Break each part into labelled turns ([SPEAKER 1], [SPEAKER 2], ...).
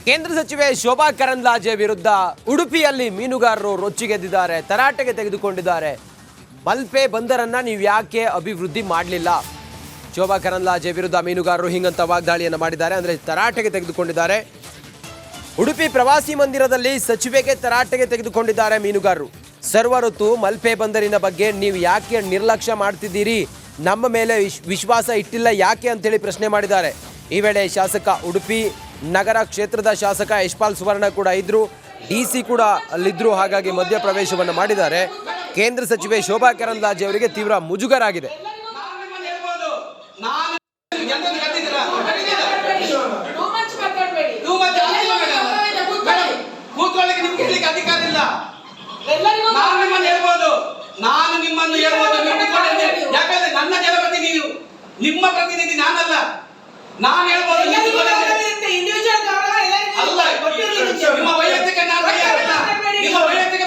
[SPEAKER 1] ಕೇಂದ್ರ ಸಚಿವೆ ಶೋಭಾ ಕರಂದ್ಲಾಜೆ ವಿರುದ್ಧ ಉಡುಪಿಯಲ್ಲಿ ಮೀನುಗಾರರು ರೊಚ್ಚಿಗೆದ್ದಿದ್ದಾರೆ, ತರಾಟೆಗೆ ತೆಗೆದುಕೊಂಡಿದ್ದಾರೆ. ಮಲ್ಪೆ ಬಂದರನ್ನ ನೀವು ಯಾಕೆ ಅಭಿವೃದ್ಧಿ ಮಾಡಲಿಲ್ಲ? ಶೋಭಾ ಕರಂದ್ಲಾಜೆ ವಿರುದ್ಧ ಮೀನುಗಾರರು ಹಿಂಗಂತ ವಾಗ್ದಾಳಿಯನ್ನು ಮಾಡಿದ್ದಾರೆ, ಅಂದರೆ ತರಾಟೆಗೆ ತೆಗೆದುಕೊಂಡಿದ್ದಾರೆ. ಉಡುಪಿ ಪ್ರವಾಸಿ ಮಂದಿರದಲ್ಲಿ ಸಚಿವೆಗೆ ತರಾಟೆಗೆ ತೆಗೆದುಕೊಂಡಿದ್ದಾರೆ ಮೀನುಗಾರರು. ಸರ್ವ ಋತು ಮಲ್ಪೆ ಬಂದರಿನ ಬಗ್ಗೆ ನೀವು ಯಾಕೆ ನಿರ್ಲಕ್ಷ್ಯ ಮಾಡ್ತಿದ್ದೀರಿ, ನಮ್ಮ ಮೇಲೆ ವಿಶ್ವಾಸ ಇಟ್ಟಿಲ್ಲ ಯಾಕೆ ಅಂತೇಳಿ ಪ್ರಶ್ನೆ ಮಾಡಿದ್ದಾರೆ. ಈ ವೇಳೆ ಶಾಸಕ ಉಡುಪಿ ನಗರ ಕ್ಷೇತ್ರದ ಶಾಸಕ ಯಶ್ಪಾಲ್ ಸುವರ್ಣ ಕೂಡ ಇದ್ರು, ಡಿಸಿ ಕೂಡ ಅಲ್ಲಿದ್ರು. ಹಾಗಾಗಿ ಮಧ್ಯ ಪ್ರವೇಶವನ್ನು ಮಾಡಿದ್ದಾರೆ. ಕೇಂದ್ರ ಸಚಿವೆ ಶೋಭಾ ಕರಂದ್ಲಾಜೆ ಅವರಿಗೆ ತೀವ್ರ ಮುಜುಗರ ಆಗಿದೆ.
[SPEAKER 2] ನಾನು ನಿಮ್ಮನ್ನು ಹೇಳ್ಬೋದು, ಯಾಕಂದ್ರೆ ನನ್ನ ಜನಪ್ರತಿನಿಧಿ ನಿಮ್ಮ ಪ್ರತಿನಿಧಿ ನಾನಲ್ಲ. ನಾನು ಹೇಳ್ಬೋದು ಅಲ್ಲ, ನಿಮ್ಮ ವೈಯಕ್ತಿಕ ನಿಮ್ಮ ವೈಯಕ್ತಿಕ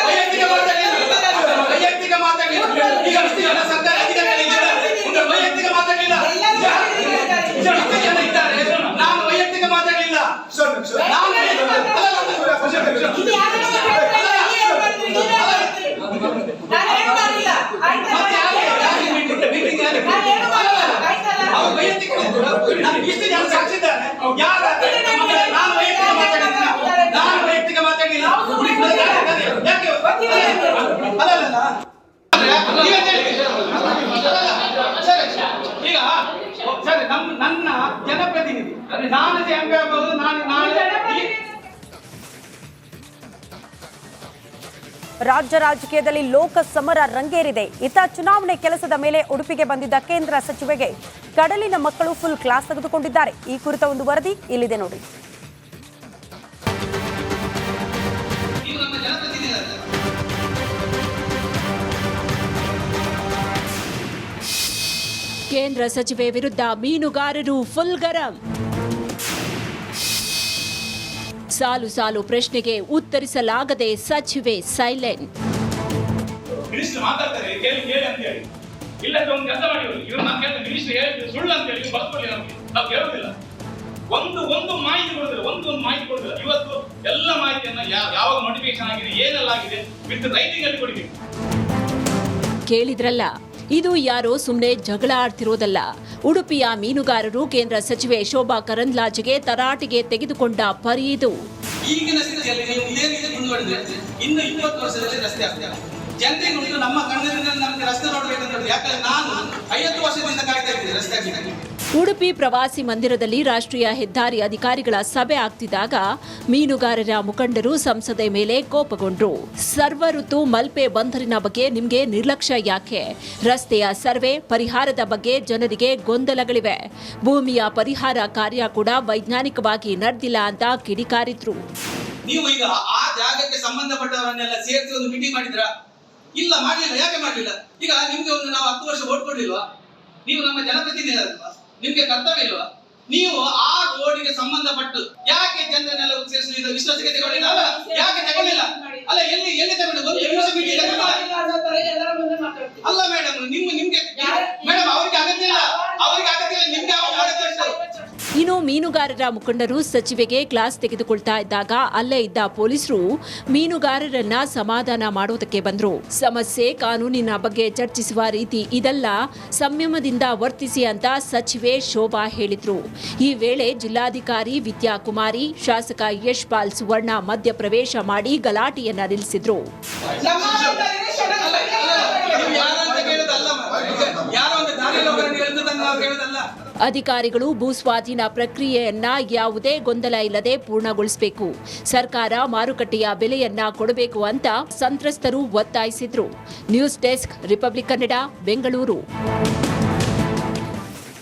[SPEAKER 2] ವೈಯಕ್ತಿಕ ಮಾತಾಡಲಿಲ್ಲ. ಈಗ ಸರ್ಕಾರ ವೈಯಕ್ತಿಕ ಮಾತಾಡಲಿಲ್ಲ, ಜನ ಇದ್ದಾರೆ. ನಾನು ವೈಯಕ್ತಿಕ ಮಾತಾಡಲಿಲ್ಲ. ಈಗ ಸರಿ, ನನ್ನ ಜನಪ್ರತಿನಿಧಿ ನಾನು ಹೆಂಗ
[SPEAKER 3] ರಾಜ್ಯ ರಾಜಕೀಯದಲ್ಲಿ ಲೋಕ ಸಮರ ರಂಗೇರಿದೆ. ಇತ್ತ ಚುನಾವಣೆ ಕೆಲಸದ ಮೇಲೆ ಉಡುಪಿಗೆ ಬಂದಿದ್ದ ಕೇಂದ್ರ ಸಚಿವೆಗೆ ಕಡಲಿನ ಮಕ್ಕಳು ಫುಲ್ ಕ್ಲಾಸ್ ತೆಗೆದುಕೊಂಡಿದ್ದಾರೆ. ಈ ಕುರಿತ ಒಂದು ವರದಿ ಇಲ್ಲಿದೆ ನೋಡಿ. ಕೇಂದ್ರ ಸಚಿವೆ ವಿರುದ್ಧ ಮೀನುಗಾರರು ಫುಲ್ ಗರಂ. ಸಾಲು ಸಾಲು ಪ್ರಶ್ನೆಗೆ ಉತ್ತರಿಸಲಾಗದೆ ಸಚಿವೆ ಸೈಲೆಂಟ್.
[SPEAKER 2] ಒಂದು ಮಾಹಿತಿ ಕೊಡುದಿಲ್ಲ. ಇವತ್ತು ಎಲ್ಲ ಮಾಹಿತಿಯನ್ನ ಯಾವಾಗ ನೋಟಿಫಿಕೇಶನ್ ಆಗಿದೆ, ಏನೆಲ್ಲ ಆಗಿದೆ ವಿತ್ ರೈಟಿಂಗ್ ಅಲ್ಲಿ ಕೊಡಬೇಕು.
[SPEAKER 3] ಕೇಳಿದ್ರಲ್ಲ, ಇದು ಯಾರೋ ಸುಮ್ಮನೆ ಜಗಳ ಆಡ್ತಿರೋದಲ್ಲ. ಉಡುಪಿಯ ಮೀನುಗಾರರು ಕೇಂದ್ರ ಸಚಿವೆ ಶೋಭಾ ಕರಂದ್ಲಾಜೆಗೆ ತರಾಟೆಗೆ ತೆಗೆದುಕೊಂಡ ಪರಿ ಇದು.
[SPEAKER 2] ಈಗಿನ ಸ್ಥಿತಿಯಲ್ಲಿ ನೀವು ಇದೇ ಮುಂದುವರೆದ್ರೆ ಇನ್ನು 20 ವರ್ಷದಲ್ಲಿ ರಸ್ತೆ ಆಗ್ತದೆ. ಜನರಿಗೆ ನಮ್ಮ ಕಣ್ಣಿನಿಂದ ನಮಗೆ ರಸ್ತೆ ನೋಡ್ಬೇಕಂತ, ಯಾಕಂದ್ರೆ ನಾನು 50 ವರ್ಷದಿಂದ ಕಾಯ್ತಾ ಇದ್ದೀನಿ ರಸ್ತೆ ಆಗಲಿಕ್ಕೆ.
[SPEAKER 3] ಉಡುಪಿ ಪ್ರವಾಸಿ ಮಂದಿರದಲ್ಲಿ ರಾಷ್ಟ್ರೀಯ ಹೆದ್ದಾರಿ ಅಧಿಕಾರಿಗಳ ಸಭೆ ಆಗ್ತಿದ್ದಾಗ ಮೀನುಗಾರರ ಮುಖಂಡರು ಸಂಸದೆ ಮೇಲೆ ಕೋಪಗೊಂಡ್ರು. ಸರ್ವ ಋತು ಮಲ್ಪೆ ಬಂದರಿನ ಬಗ್ಗೆ ನಿಮಗೆ ನಿರ್ಲಕ್ಷ್ಯ ಯಾಕೆ? ರಸ್ತೆಯ ಸರ್ವೆ ಪರಿಹಾರದ ಬಗ್ಗೆ ಜನರಿಗೆ ಗೊಂದಲಗಳಿವೆ. ಭೂಮಿಯ ಪರಿಹಾರ ಕಾರ್ಯ ಕೂಡ ವೈಜ್ಞಾನಿಕವಾಗಿ ನಡೆದಿಲ್ಲ ಅಂತ ಕಿಡಿಕಾರಿದ್ರು.
[SPEAKER 2] ನೀವು ಈಗ ಆ ಜಾಗಕ್ಕೆ ಸಂಬಂಧಪಟ್ಟವರನ್ನೆಲ್ಲ ಸೇರಿಸಿ ಒಂದು ಮೀಟಿಂಗ್ ಮಾಡಿದ್ರಾ? ಇಲ್ಲ, ಮಾಡಲಿಲ್ಲ. ಯಾಕೆ ಮಾಡಲಿಲ್ಲ? ಈಗ ನಿಮ್ಗೆ ಒಂದು ನಾವು 10 ವರ್ಷ ವೋಟ್ ಕೊಡ್ಲಿಲ್ವಾ? ನೀವು ನಮ್ಮ ಜನಪ್ರತಿನಿಧಿ ಅಲ್ವಾ? ನಿಮ್ಗೆ ಕರ್ತವ್ಯ ಇಲ್ವಾ? ನೀವು ಆ ರೋಡಿಗೆ ಸಂಬಂಧಪಟ್ಟು ಯಾಕೆ ಜನರನ್ನೆಲ್ಲ ಸೇರಿಸಲಿಲ್ಲ? ವಿಶ್ವಾಸಕ್ಕೆ ತಗೊಳ್ಳಿಲ್ಲ. ಯಾಕೆ ತಗೊಳ್ಳಿಲ್ಲ? ಅಲ್ಲ, ಎಲ್ಲಿ ತಗೊಂಡು ಒಂದು ಮೀಟಿಂಗ್ ಅಲ್ಲ ಮೇಡಮ್. ನಿಮ್ಗೆ ಮೇಡಮ್ ಅವ್ರಿಗೆ ಅಗತ್ಯ ಇಲ್ಲ, ನಿಮ್ಗೆ
[SPEAKER 3] ಇನ್ನು ಮೀನುಗಾರರ ಮುಖಂಡರು ಸಚಿವೆಗೆ ಕ್ಲಾಸ್ ತೆಗೆದುಕೊಳ್ತಾ ಇದ್ದಾಗ ಅಲ್ಲೇ ಇದ್ದ ಪೊಲೀಸರು ಮೀನುಗಾರರನ್ನ ಸಮಾಧಾನ ಮಾಡೋದಕ್ಕೆ ಬಂದ್ರು. ಸಮಸ್ಯೆ ಕಾನೂನಿನ ಬಗ್ಗೆ ಚರ್ಚಿಸುವ ರೀತಿ ಇದಲ್ಲ, ಸಂಯಮದಿಂದ ವರ್ತಿಸಿ ಅಂತ ಸಚಿವೆ ಶೋಭಾ ಹೇಳಿದ್ರು. ಈ ವೇಳೆ ಜಿಲ್ಲಾಧಿಕಾರಿ ವಿದ್ಯಾಕುಮಾರಿ, ಶಾಸಕ ಯಶ್ಪಾಲ್ ಸುವರ್ಣ ಮಧ್ಯ ಪ್ರವೇಶ ಮಾಡಿ ಗಲಾಟೆಯನ್ನ ನಿಲ್ಲಿಸಿದ್ರು. ಅಧಿಕಾರಿಗಳು ಭೂಸ್ವಾಧೀನ ಪ್ರಕ್ರಿಯೆಯನ್ನ ಯಾವುದೇ ಗೊಂದಲ ಇಲ್ಲದೆ ಪೂರ್ಣಗೊಳಿಸಬೇಕು, ಸರ್ಕಾರ ಮಾರುಕಟ್ಟೆಯ ಬೆಲೆಯನ್ನ ಕೊಡಬೇಕು ಅಂತ ಸಂತ್ರಸ್ತರು ಒತ್ತಾಯಿಸಿದ್ರು. News desk, republic Kannada, Bengaluru.